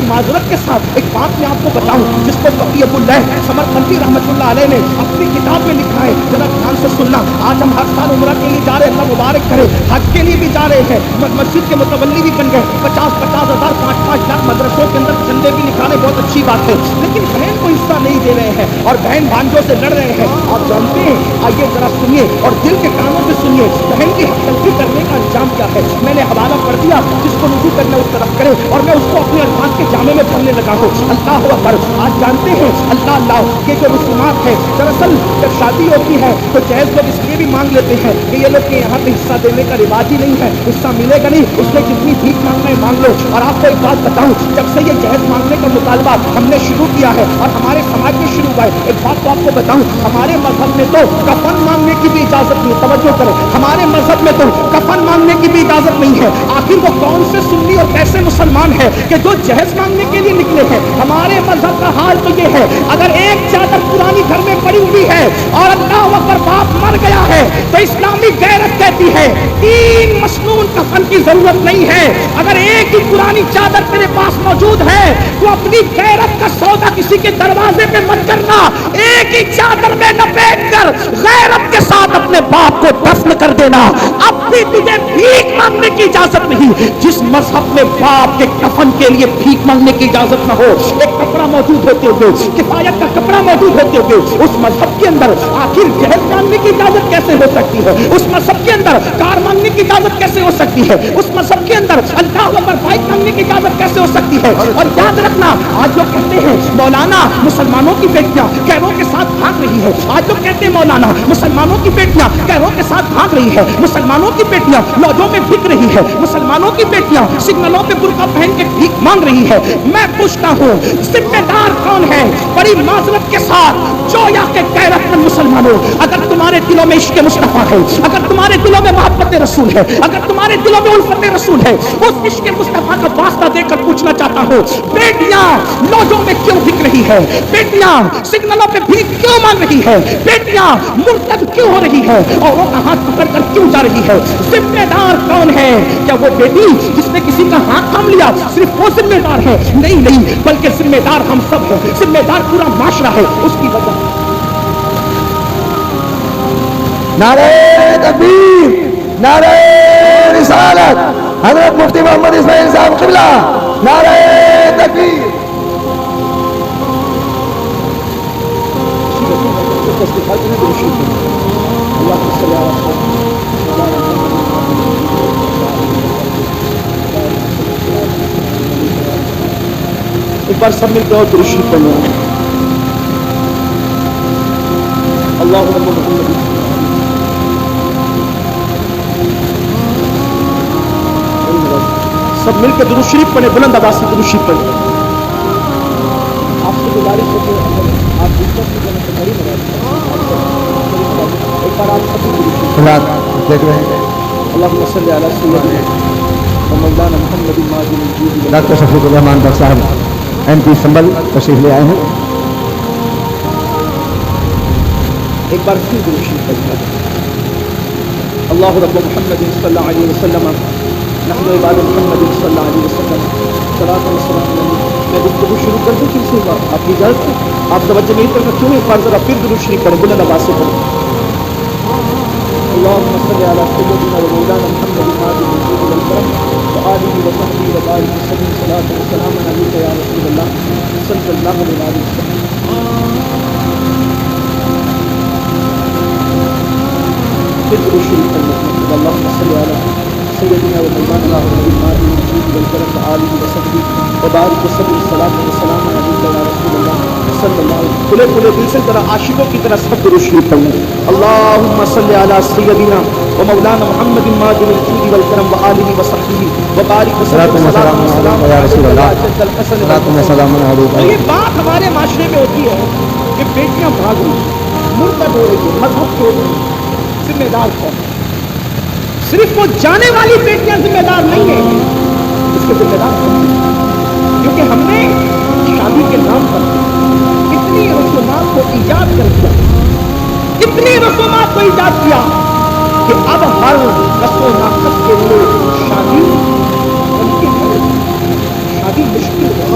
معذرت کے ساتھ ایک بات میں آپ کو بتاؤں جس کو تقی اللہ سمرقندی رحمۃ اللہ علیہ نے اپنی کتاب میں لکھا ہے، ذرا دھیان سے سننا۔ آج ہم ہر سال عمرہ کے لیے جا رہے ہیں، اللہ مبارک کرے، حج کے لیے بھی جا رہے ہیں، مسجد کے متولی بھی بن گئے، 50,000 5 لاکھ مدرسوں کے اندر جھنڈے بھی نکالے، بہت اچھی بات ہے، لیکن بہن کو حصہ نہیں دے رہے ہیں اور بہن بھانجوں سے لڑ رہے ہیں۔ آپ جانتے ہیں، آئیے ذرا سنیے اور دل کے کانوں سے سنیے، بہن کی غلطی کرنے کا انجام کیا ہے۔ میں نے حوالہ پڑھ دیا، جس کو وضو کرنا اس طرف کرے، اور میں اس کو اپنے الفاظ کے جامع میں پڑھنے لگا ہوں۔ اللہ اکبر! آج جانتے ہیں اللہ یہ جو رسومات ہے، دراصل جب شادی ہوتی ہے تو جہیز لوگ اس لیے بھی مانگ لیتے ہیں کہ یہ لوگ کے یہاں پہ حصہ دینے کا رواج ہی نہیں ہے، حصہ ملے گا نہیں، اس میں جتنی بھیک مانگنا ہے مانگ لو۔ اور آپ کو ایک بات بتاؤں، جب سے یہ جہیز مانگنے کا مطالبہ ہم نے شروع کیا ہے اور ہمارے سماج میں شروع ہوا ہے، ایک بات تو آپ کو بتاؤں، ہمارے مذہب میں تو کفن مانگنے کی بھی اجازت نہیں۔ توجہ کریں، ہمارے مذہب میں تو کفن مانگنے کی بھی اجازت نہیں ہے۔ آخر وہ کون سے سنی اور کیسے مسلمان ہے کہ جو جہیز مانگنے کے لیے نکلے ہیں؟ ہمارے مذہب کا حال تو یہ ہے، اگر ایک چادر پرانی گھر میں پڑی ہوئی ہے اور اللہ اکبر باپ مر گیا ہے تو اسلامی غیرت کہتی ہے 3 مسنون کفن کی ضرورت نہیں ہے۔ اگر ایک ہی پرانی چادر تیرے پاس موجود ہے تو اپنی غیرت کا سودا کسی کے دروازے پہ مت کرنا، ایک ہی چادر میں لپیٹ کر غیرت کے ساتھ اپنے باپ کو دفن کر دینا۔ اب بھی تجھے بھیک مانگنے کی اجازت نہیں۔ جس مذہب میں باپ کے کفن کے لیے بھیک مانگنے کی اجازت نہ ہو، ایک کپڑا موجود ہوتے ہوئے، کفایت کا کپڑا موجود ہوتے ہوئے، اس مذہب کے اندر آخر جہیز مانگنے کی اجازت کیسے ہو سکتی ہے؟ اس مذہب کے اندر کار مانگنے کی اجازت کیسے ہو سکتی ہے؟ اس مذہب کے اندر اللہ اکبر بائک مانگنے کی اجازت کیسے ہو سکتی ہے؟ اور یاد رکھنا، آج لوگ کہتے ہیں مولانا مسلمانوں کی بیٹیاں کیروں کے ساتھ بھاگ رہی ہے۔ آج لوگ کہتے ہیں مولانا مسلمانوں کی بیٹیاں کیروں کے ساتھ بھاگ رہی ہے، مسلمانوں کی بیٹیاں لوجوں میں بک رہی ہے، مسلمانوں کی بیٹیاں سگنلوں پہ برقع پہن کے بھیک مانگ رہی ہے۔ میں پوچھتا ہوں، ذمہ دار کون ہے؟ بڑی معذرت کے ساتھ جویا کے غیرت مند مسلمانوں، اگر تمہارے دلوں میں عشق مصطفیٰ ہے، اگر تمہارے دلوں میں محبت رسول ہے، اگر تمہارے دلوں میں الفت رسول ہے، اس عشق مصطفیٰ کا واسطہ دے کر پوچھنا چاہتا ہوں، بیٹیاں لوجوں میں کیوں بک رہی ہے؟ بیٹیاں سگنلوں پہ بھیک کیوں مانگ رہی ہے؟ بیٹیاں مرتد کیوں ہو رہی ہے اور وہ ہاتھ پکڑ کر کیوں جا رہی ہے؟ ذمہ دار کون ہے؟ کیا وہ بیٹی جس نے کسی کا ہاتھ تھام لیا صرف وہ ذمہ دار ہے؟ نہیں، بلکہ ذمہ دار ہم سب ہیں، ذمہ دار پورا معاشرہ ہے۔ اس کی وجہ نعرہ تکبیر، نعرہ رسالت، حضرت مفتی محمد اسماعیل صاحب قبلہ، نعرہ تکبیر۔ ایک بار سب مل کے اور درود شریف پڑھنا۔ اللہم محمد، سب مل کے درود شریف پڑھیں، بلند آواز سے درود شریف پڑھیں۔ آپ سے گزارش ہے کہ آپ دقت کی جگہ سے بڑی ایک بار آپ سب درود شریف دیکھ رہے ہیں اللہم صلی علی سیدنا و مولانا محمد ماجد الجود۔ ڈاکٹر شفیق الرحمان ڈاکٹر صاحب ایم پی سنبل تشریف لے آئے ہیں۔ ایک بار پھر درود شریف پڑھیں۔ اللہ رب محمد صلی اللہ علیہ وسلم، نحن عباد محمد صلی اللہ علیہ وسلم، صلاۃ و سلام علیہ۔ میں گفتگو شروع کر دوں پھر سے آپ کی اجازت ہے؟ آپ توجہ نہیں کر سکتے، ایک بار ذرا پھر درود شریف پڑھیں، بلند آواز سے پڑھیں۔ اللهم صل على سيدنا ومولانا محمد ماجد الجود والكرم وآله وصحبه وبارك وسلم صلاة وسلاما عليك يا رسول الله صلى الله عليه وسلم۔ فطر الشريف المحمد اللهم صل على سيدنا ومولانا محمد ماجد الجود والكرم وآله وصحبه وبارك وسلم صلاة وسلاما عليك يا رسول الله صلی اللہ علیہ وسلم۔ کھلے دل سے ذرا عاشقوں کی طرح سب درود شریف پڑھیں۔ اللہم صلی علی سیدنا و مولانا محمد ماجد الجود والکرم وآلہ وصحبہ وبارک وسلم صلاۃ و سلام علی رسول۔ یہ بات ہمارے معاشرے میں ہوتی ہے کہ بیٹیاں بھاگ رہی ہیں، مرتد ہو رہی ہیں، مذہب چھوڑ رہی ہیں۔ ذمہ دار کون؟ صرف وہ جانے والی بیٹیاں ذمہ دار نہیں ہیں، اس کے ذمہ دار کون؟ کیونکہ ہم نے شادی کے نام پر اتنی رسومات کو ایجاد کر دیا، اتنی رسومات کو ایجاد کیا کہ اب ہر رسم و ناقص کے لیے شادی ممکن ہے، شادی مشکل ہے۔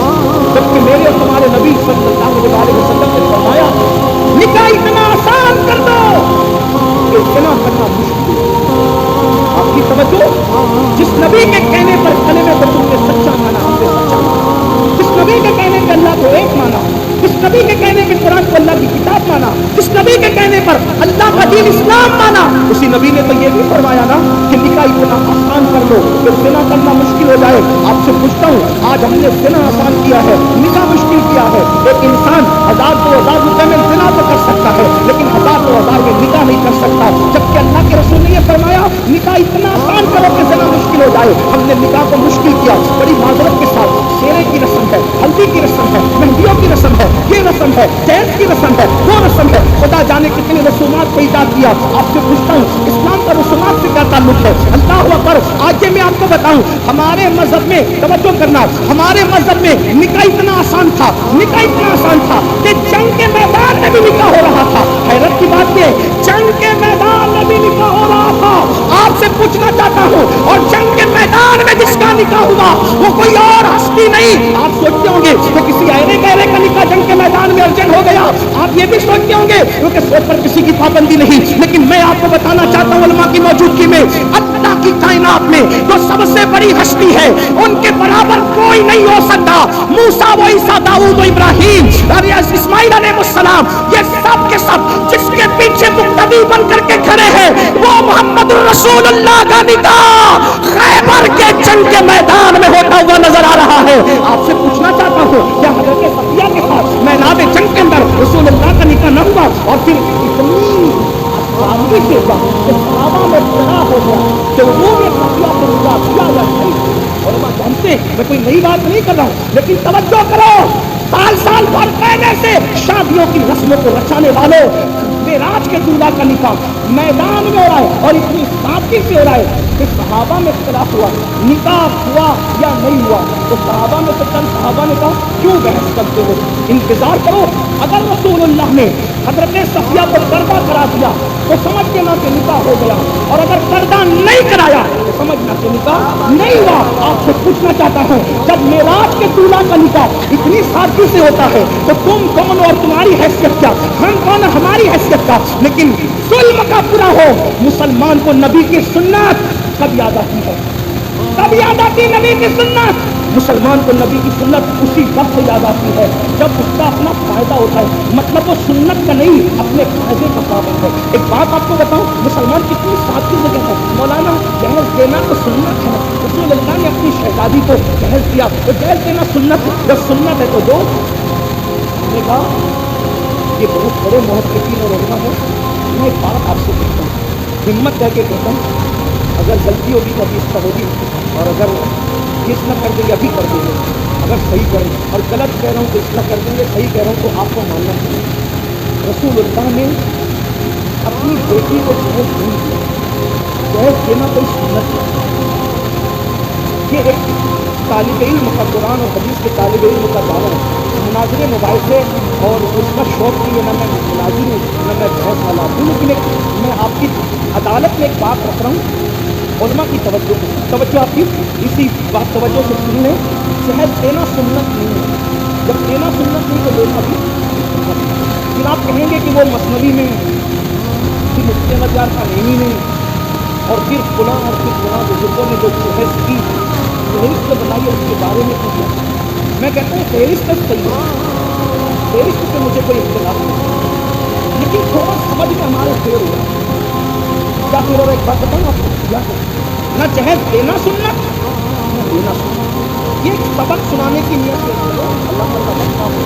को एक माना, जिस नबी के कहने पे कुरान को अल्लाह की किताब माना, जिस नबी के कहने पर अल्लाह का दीन इस्लाम माना, उसी नबी ने तो ये भी फरमाया ना कि निकाह इतना आसान कर लो कि ज़िना करना मुश्किल हो जाए। आपसे पूछता हूँ, आज हमने ज़िना आसान किया है, निकाह मुश्किल किया है। एक इंसान 1000-2000 रुपए में ज़िना तो कर सकता है, लेकिन 1000-2000 में निकाह नहीं कर सकता, जबकि अल्लाह के रसूल ने ये फरमाया निकाह इतना आसान करो कि ज़िना मुश्किल हो जाए। हमने निकाह को मुश्किल किया, बड़ी माजरत के साथ। शेरे की रस्म है, हल्दी की रस्म है, मेहंदियों की रस्म है, ये रस्म है, दहेज की रस्म है, वो रस्म है, खुदा जाने कितने रसूमात को ईजाद किया। आपसे पूछता हूँ, इस्लाम का रसूमात से क्या ताल्लुक है? अल्लाह अकबर। आज ये मैं आपको बताऊं, हमारे मजहब में तवज्जो करना, हमारे मजहब में निकाह इतना आसान था, निकाह इतना आसान था कि जंग के मैदान में भी निकाह हो रहा था। हैरत की बात ये, जंग के मैदान में भी निकाह हो रहा था। आपसे पूछना चाहता हूँ, और जंग के मैदान में जिसका निकाह हुआ वो कोई और हस्ती नहीं। आप सोचते होंगे कि किसी अहले गहरे का निकाह जंग के मैदान में अर्जेंट हो गया, आप ये भी सोचते होंगे क्योंकि सोच पर किसी की पाबंदी नहीं। लेकिन मैं आपको बताना चाहता हूँ, उलमा की मौजूदगी में अल्लाह की कायनात में जो सबसे बड़ी हस्ती है, उनके बराबर कोई नहीं हो सकता। मूसा व ईसा, दाऊद व इब्राहिम, इस्माइल अलैहिस्सलाम, ये सब के सब जिसके पीछे मुक्तदी बन करके खड़े हैं, वो मोहम्मद रसूलुल्लाह का निकाह खैबर के जंग के मैदान में होता हुआ नजर आ रहा है। आपसे पूछना चाहता हूँ, क्या हजरत सफिया के साथ मैदान जंग के अंदर रसूलुल्लाह का निकाह न हुआ? और फिर इतनी आसानी से हुआ कि सहाबा में इतना हो गया कि उन्होंने सफिया को निकाह किया या नहीं। और मैं जानते हैं, मैं कोई नई बात नहीं कर रहा हूँ, लेकिन तवज्जो करो, साल साल भर पहले से शादियों की रस्मों को रचाने वालों, मेराज के दूल्हा का निकाह मैदान में हो रहा है, और इतनी सादगी से हो रहा है कि सहाबा में इख्तिलाफ हुआ, निकाह हुआ या नहीं हुआ। तो सहाबा में से चंद सहाबा ने कहा, क्यों बहस करते हो, इंतजार करो। अगर रसूलुल्लाह ने हजरत सफिया को पर्दा करा दिया तो समझ के ना कि निकाह हो गया, और अगर पर्दा नहीं कराया तो समझना कि निकाह नहीं हुआ। आपसे पूछना चाहता हूँ, जब मेराज के दूल्हा का निकाह इतनी सादगी से होता है तो तुम कौन और तुम्हारी हैसियत क्या, हम कौन हमारी हैसियत का। लेकिन जुल्म का पूरा हो, मुसलमान को नबी की सुन्नत कब याद आती है? कब याद आती है नबी की सुन्नत? मुसलमान को नबी की सुन्नत उसी वक्त याद आती है जब उसका अपना फायदा होता है। मतलब वो सुन्नत का नहीं, अपने फायदे का पाबंद है। एक बात आपको बताऊं, मुसलमान कितनी सादगी से कहते हैं, मौलाना दहेज देना तो सुन्नत है, रसूलुल्लाह ने अपनी शहजादी को दहेज दिया तो दहेज देना सुन्नत है। जब सुन्नत है तो दो। हमने कहा ये बहुत बड़े मोहब्बतीन और उलमा है। मैं एक बात आपसे कहता हूँ, हिम्मत करके कहता हूँ, अगर गलती होगी तो अभी इस पर होगी, और अगर किस न कर देंगे अभी कर देंगे, अगर सही करें, और गलत कह रहा हूँ तो इस न कर देंगे, सही कह रहा हूँ तो आपको मानना चाहिए। रसूलुल्लाह ने अपनी बेटी को दहेज नहीं दिया, दहेज देना कोई सुन्नत नहीं। ये एक तालिब इल्म का, कुरान और हदीस के तालिब इल्म का दावा है। मुनाज़िर मोबाइल से और उसका शौक नहीं है, ना मैं मुनाज़िर हूँ ना मैं बहस वाला हूँ, लेकिन मैं आपकी अदालत में एक बात रख रहा हूँ, उलमा की तवज्जो आपकी इसी बात तवज्जो से सुन लें। दहेज देना सुन्नत नहीं है, जब देना सुन्नत नहीं तो लेना भी सुन्नत नहीं। फिर आप कहेंगे कि वो मसनवी में, फिर मुफ्ती अहमद यार खानैनी में, और फिर फलां और फिर फलां बुजुर्गों ने जो दहेज की फहरिस्त बनाई है उसके बारे में कुछ नहीं। मैं कहता हूँ फहरिस्त सही है, फहरिस्त से मुझे कोई इख्तिलाफ नहीं, लेकिन थोड़ा समझ में हमारे फेर हुआ क्या। फिर और एक बात बताऊँ आपको, क्या ना दहेज देना सुन्नत ना देना सुन्नत। ये सबक सुनाने की नियत से अल्लाह का बंदा हो,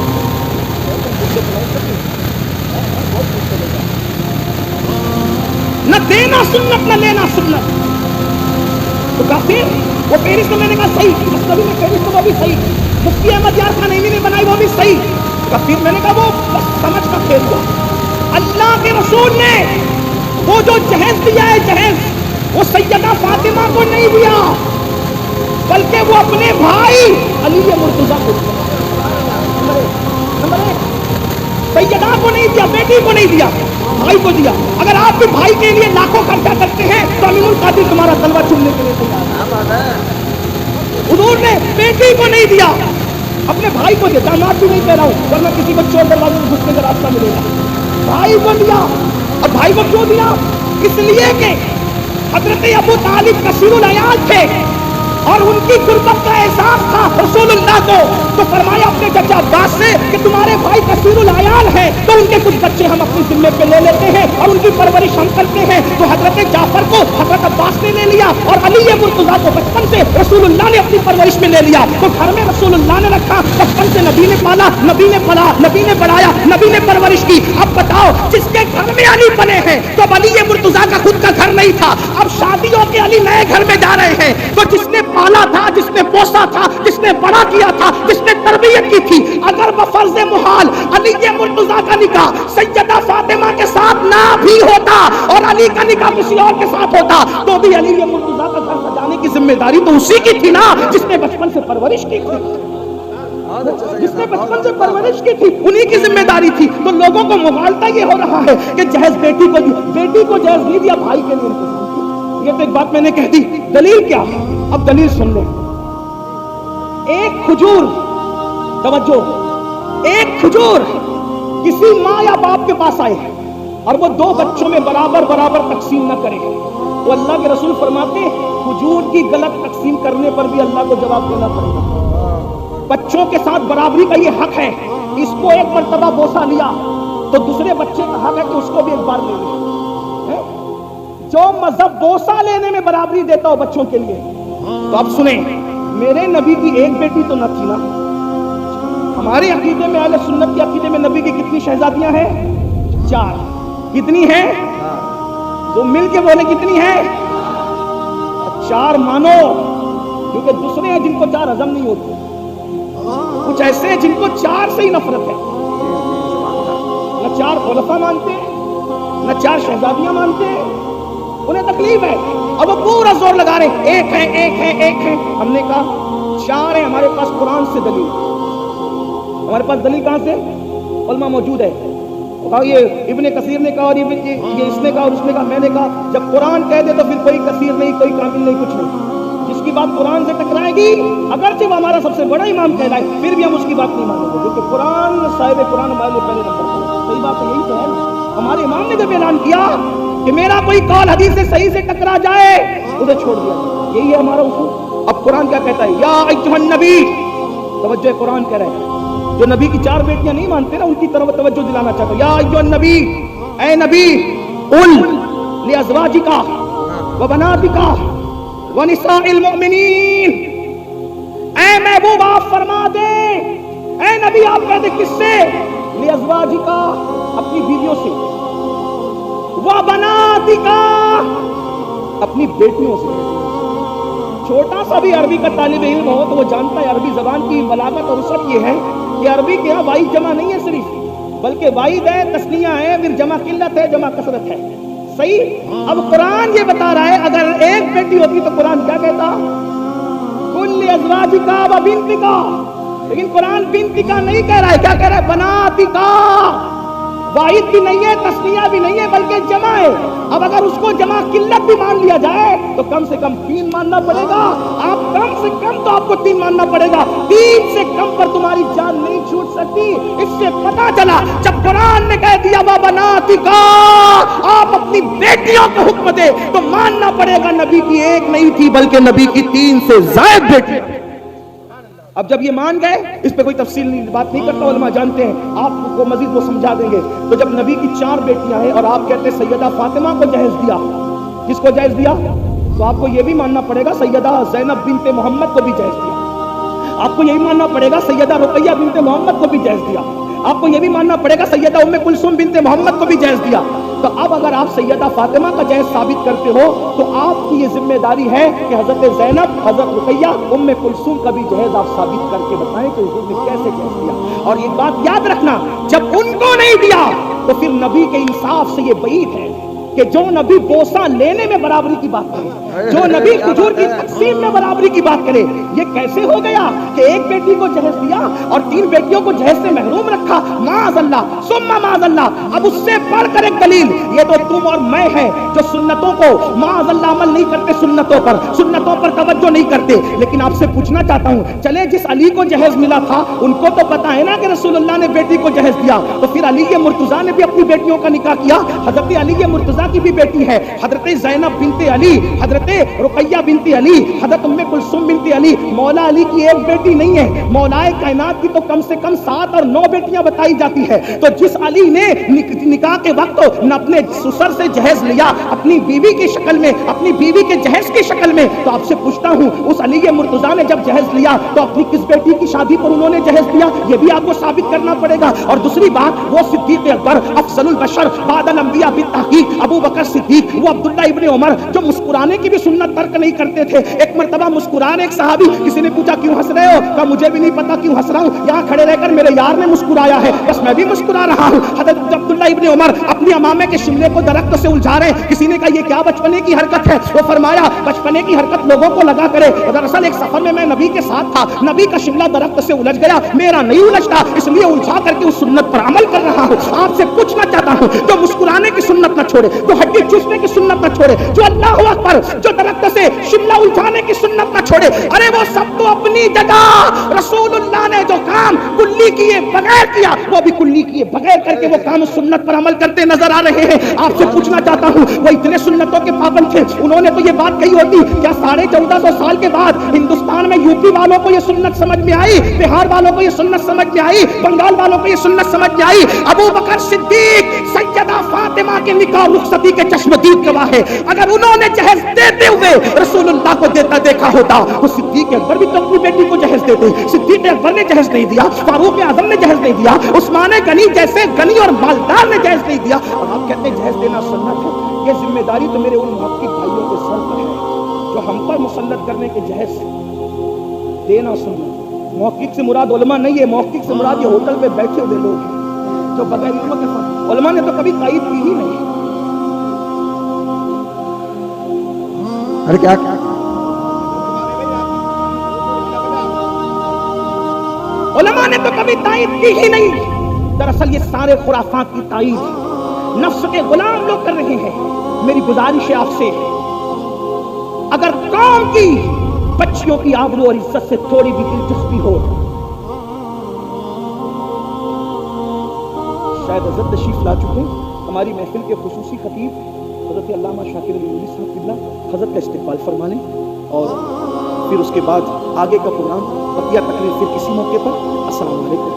न देना सुन्नत न लेना सुन्नत। तो काफिर वो पेरिस तो मैंने कहा सही, मसनवी ने पेरिस तो वो भी सही, मुफ्ती अहमद यार खानैनी ने बनाई वो भी सही। काफिर मैंने कहा वो बस समझ का खेल हुआ। अल्लाह के रसूल ने वो जो जहेज दिया है, जहेज वो सैयदा फातिमा को नहीं दिया, बल्कि वो अपने भाई अली मुर्तजा को दिया। नंबर एक, सैयदा को नहीं दिया, बेटी को नहीं दिया, भाई को दिया। अगर आप भी भाई के लिए लाखों खर्चा करते हैं तो अमीनुल कादिर तुम्हारा तलवा चुनने के लिए तैयार है। हुजूर ने बेटी को नहीं दिया, अपने भाई को दिया। दामाद भी नहीं कह रहा हूँ, वरना किसी को चोर दरवाजे में घुसने का रास्ता मिलेगा। भाई को दिया। अब भाई को क्यों दिया? इसलिए कि हजरत अबू तालिब कसीरुल अयाल थे और उनकी गुर्बत का एहसास था रसूलुल्लाह को, तो फरमाया अपने चचा अब्बास से कसीरुल अयाल है तो उनके कुछ बच्चे हम अपनी जिम्मे पे ले लेते हैं और उनकी परवरिश हम करते हैं। तो हजरत जाफर को हजरत अब्बास ने ले लिया और अली मुर्तजा को बचपन से रसूलुल्लाह ने अपनी परवरिश में ले लिया। तो घर में रसूलुल्लाह ने रखा, बचपन से नबी ने पाला, नबी ने पला, नबी ने बढ़ाया, नबी ने परवरिश की। अब बताओ, जिसके घर में अली बने हैं तो अब अली मुर्तजा का खुद का घर नहीं था, अब शादियों के अली नए घर में जा रहे हैं। तो जिसने पाला था, जिसने पोसा था, जिसने बड़ा किया था, जिसने तरबियत की थी, अगर बफर्ज मुहाल अली मुर्तजा का निकाह सैयदा फातिमा के साथ ना भी होता और अली का निकाह किसी और के साथ होता तो भी अली मुर्तजा का घर सजाने की जिम्मेदारी तो उसी की थी ना, जिसने बचपन से परवरिश की थी, जिसने बचपन से परवरिश की थी, उन्हीं की जिम्मेदारी थी। तो लोगों को मुगालता ये हो रहा है कि जहेज बेटी को जहेज नहीं दिया, भाई के लिए इंतजाम किया। ये तो एक बात मैंने कह दी, दलील क्या? अब दलील सुन लो। एक खजूर, तवज्जो, एक खजूर किसी माँ या बाप के पास आए और वो दो बच्चों में बराबर बराबर तकसीम न करे तो अल्लाह के रसूल फरमाते हैं खजूर की गलत तकसीम करने पर भी अल्लाह को जवाब देना पड़ेगा। बच्चों के साथ बराबरी का ये हक है। इसको एक मर्तबा बोसा लिया तो दूसरे बच्चे का हक है कि उसको भी एक बार ले ले। जो मजहब बोसा लेने में बराबरी देता हो बच्चों के लिए, तो अब सुने, मेरे नबी की एक बेटी तो न थी ना। हमारे अकीदे में, अहले सुन्नत के अकीदे में नबी की कितनी शहजादियां हैं? 4। कितनी हैं? तो मिल के बोले कितनी है? 4 मानो, क्योंकि दूसरे हैं जिनको 4 हजम नहीं होते, कुछ ऐसे हैं जिनको 4 से ही नफरत है। न 4 खुलफा मानते, न 4 शहजादियां मानते, उन्हें तकलीफ है। अब वो पूरा जोर लगा रहे, एक है, एक है, एक है। हमने कहा 4 है, हमारे पास कुरान से दलील। हमारे पास दलील कहां से? उलमा मौजूद है। ये इब्ने कसीर ने कहा और ये इसने कहा और उसने कहा, मैंने कहा। जब कुरान कह दे तो फिर कोई कसीर नहीं, कोई कामिल नहीं, कुछ नहीं। जिसकी बात कुरान से टकराएगी, अगरचे वो हमारा सबसे बड़ा इमाम कहलाए, फिर भी हम उसकी बात नहीं मानेंगे, क्योंकि कुरान साहिब कुरान हमारे लिए पहले नंबर पर। सही बात है, यही तो है। हमारे इमाम ने जब ऐलान किया कि मेरा कोई कौल हदीस से सही से टकरा जाए, उसे छोड़ दिया, यही है हमारा उसूल। अब कुरान क्या कहता है? या अय्युहन नबी, तवज्जो, कुरान कह रहा है, जो नबी की 4 बेटियां नहीं मानते ना, उनकी तरफ तवज्जो दिलाना चाहता हूं। या अय्युहन नबी, ए नबी, उल लिअज़वाजिका व बनातिका व निसाइल मुमिनीन, ए महबूब आप फरमा दे, ए नबी आप कह दे, किससे? लिअज़वाजिका, अपनी बीवियों से, व बनातिका, अपनी बेटियों से। छोटा सा भी अरबी का तालिब इल्म हो तो वो जानता है अरबी जबान की बलागत और उसक ये है कि अरबी के यहाँ वाई जमा नहीं है सिर्फ, बल्कि वाइद है, तस्निया है, फिर जमा किल्लत है, जमा कसरत है। सही? अब कुरान ये बता रहा है, अगर एक बेटी होती तो कुरान क्या कहता? कुल्ली अज़वाजिका व बिन्तिका। लेकिन कुरान बिन्तिका नहीं कह रहा है, क्या कह रहा है? बनातिका। वाहिद भी नहीं है, तस्निया भी नहीं है, बल्कि जमा है। अब अगर उसको जमा किल्लत भी मान लिया जाए तो कम से कम 3 मानना पड़ेगा। आप कम से कम तो आपको 3 मानना पड़ेगा। 3 से कम पर तुम्हारी जान नहीं छूट सकती। इससे पता चला, जब कुरान ने कह दिया वा बनातिका, आप अपनी बेटियों को हुक्म दे, तो मानना पड़ेगा नबी की एक नहीं थी, बल्कि नबी की 3 से ज्यादा बेटी। अब जब ये मान गए, इस पे कोई तफसील बात नहीं करता, उलमा जानते हैं, आपको मजीद वो समझा देंगे। तो जब नबी की 4 बेटियां हैं और आप कहते हैं सैयदा फातिमा को जहेज दिया, किसको जहेज दिया? तो आपको ये भी मानना पड़ेगा सैयदा ज़ैनब बिनते मोहम्मद को भी जहेज दिया। आपको यही मानना पड़ेगा सैयदा रुकैया बिनते मोहम्मद को भी जहेज दिया। आपको ये भी मानना पड़ेगा सैयदा उम्मे कुलसूम बिनते मोहम्मद को भी जहेज दिया। तो अब अगर आप सैयदा फातिमा का जहेज साबित करते हो तो आपकी ये जिम्मेदारी है कि हजरत ज़ैनब, हजरत रुकैया, उम्मे कुलसूम का भी जहेज आप साबित करके बताएं कि हुजूर ने कैसे जहेज दिया। और ये बात याद रखना, जब उनको नहीं दिया तो फिर नबी के इंसाफ से ये बईद है कि जो नबी बोसा लेने में बराबरी की बात करे, जो नबी खजूर की तकसीम में बराबरी की बात करे, ये कैसे हो गया कि एक बेटी को जहेज दिया और 3 बेटियों को जहेज से महरूम रखा? माअज़ल्लाह सुम्मा माअज़ल्लाह। अब उससे बढ़कर एक दलील, ये तो तुम और मैं है जो सुन्नतों को माअज़ल्लाह अमल नहीं करते, सुन्नतों पर तवज्जो नहीं करते। लेकिन आपसे पूछना चाहता हूँ, चले जिस अली को जहेज मिला था उनको तो पता है ना कि रसूलुल्लाह ने बेटी को जहेज दिया, तो फिर अली मुर्तजा ने भी अपनी बेटियों का निकाह किया। हजरत अली मुर्तजा फातिमा की भी बेटी है, हजरत ज़ैनब बिनते अली, हजरत रुकैया बिनते अली, हजरत उम्मे कुलसुम बिनते अली। मौला अली की एक बेटी नहीं है, मौलाए कायनात की तो कम से कम 7 और 9 बेटियां बताई जाती है। तो जिस अली ने निकाह के वक्त न अपने ससुर से जहेज लिया अपनी बीवी की शक्ल में, अपनी बीवी के जहेज की शक्ल में, तो आपसे पूछता हूं उस अली मुर्तजा ने जब जहेज लिया तो अपनी किस बेटी की शादी पर उन्होंने जहेज दिया? ये भी आपको साबित करना पड़ेगा। और दूसरी बात, वो सिद्दीक अकबर अफजलुल बशर बादल अंबिया बित्तहकीक अबू बकर सिद्दीक, वो अब्दुल्ला इब्ने उमर जो मुस्कुराने की भी सुन्नत तर्क नहीं करते थे। एक मर्तबा मुस्कुरान एक सहाबी, किसी ने पूछा क्यों हंस रहे हो? कहा मुझे भी नहीं पता क्यों हंस रहा हूं, यहाँ खड़े रहकर मेरे यार ने मुस्कुराया है, बस मैं भी मुस्कुरा रहा हूं। हजरत अब्दुल्ला इब्ने उमर अपनी अमामे के शिमले को दरख्त से उलझा रहे, किसी ने कहा ये क्या बचपने की हरकत है? वो फरमाया बचपने की हरकत लोगों को लगा करे, दरअसल एक सफर में मैं नबी के साथ था, नबी का शिमला दरख्त से उलझ गया, मेरा नहीं उलझता, इसलिए उलझा करके उस सुन्नत पर अमल कर रहा हूं। आपसे पूछना चाहता हूं, जो मुस्कुराने की सुन्नत न छोड़े, जो हड्डी चूसने की सुन्नत न छोड़े, जो अल्लाह अकबर, जो दरख्त से शिमला उलझाने की सुन्नत न छोड़े, अरे वो सब तो अपनी जगह रसूलुल्लाह ने जो काम कुल्ली किए बगैर किया, वो भी कुल्ली किए बगैर करके वो काम सुन्नत पर अमल करते नजर आ रहे हैं। आपसे पूछना चाहता हूं, वो इतने सुन्नतों के पाबंद थे, उन्होंने तो ये बात कही होती, क्या 1450 साल के बाद हिंदुस्तान में यूपी वालों को ये सुन्नत समझ में आई, बिहार वालों को ये सुन्नत समझ में आई, बंगाल वालों को ये सुन्नत समझ में आई? अबू बकर सिद्दीक सैयदा फातिमा के निकाह रुखसती के चश्मदीद गवाह है। अगर उन्होंने जहेज देते हुए रसूलुल्लाह को देता देखा होता तो सिद्दीक अकबर भी तो अपनी बेटी को जहेज देते। सिद्दीक अकबर ने जहेज नहीं दिया, फारूक आजम ने जहेज नहीं दिया, उस्मान गनी जैसे गनी और मालदार ने जहेज नहीं दिया, और आप कहते हैं जहेज देना सुन्नत है। ये जिम्मेदारी तो मेरे उन मुहक्किक भाइयों के सर पर है जो हम पर मुसल्लत करने के जहेज देना सुन्नत। मुहक्किक से मुराद उलमा नहीं है, मुहक्किक से मुराद ये होटल पे बैठे हुए लोग हैं जो बगैर इल्म के फर्क, उलमा ने तो कभी तायीद की ही नहीं। अरे क्या उलमा ने तो कभी तायीद की ही नहीं। दरअसल ये सारे खुराफात की तायीद नफ्स के गुलाम लोग कर रहे हैं। मेरी गुजारिश है आपसे, अगर कौम की बच्चियों की आबरू और इज्जत से थोड़ी भी दिलचस्पी हो, शायद हज़रत तशरीफ ला चुके हमारी महफिल के खुसूसी खतीब हज़रत अल्लामा शाकिर अली नूरी साहब किबला हज़रत का इस्तिक़बाल फरमा लें, और फिर उसके बाद आगे का प्रोग्राम बकिया तकरीर फिर किसी मौके पर। अस्सलाम वालेकुम।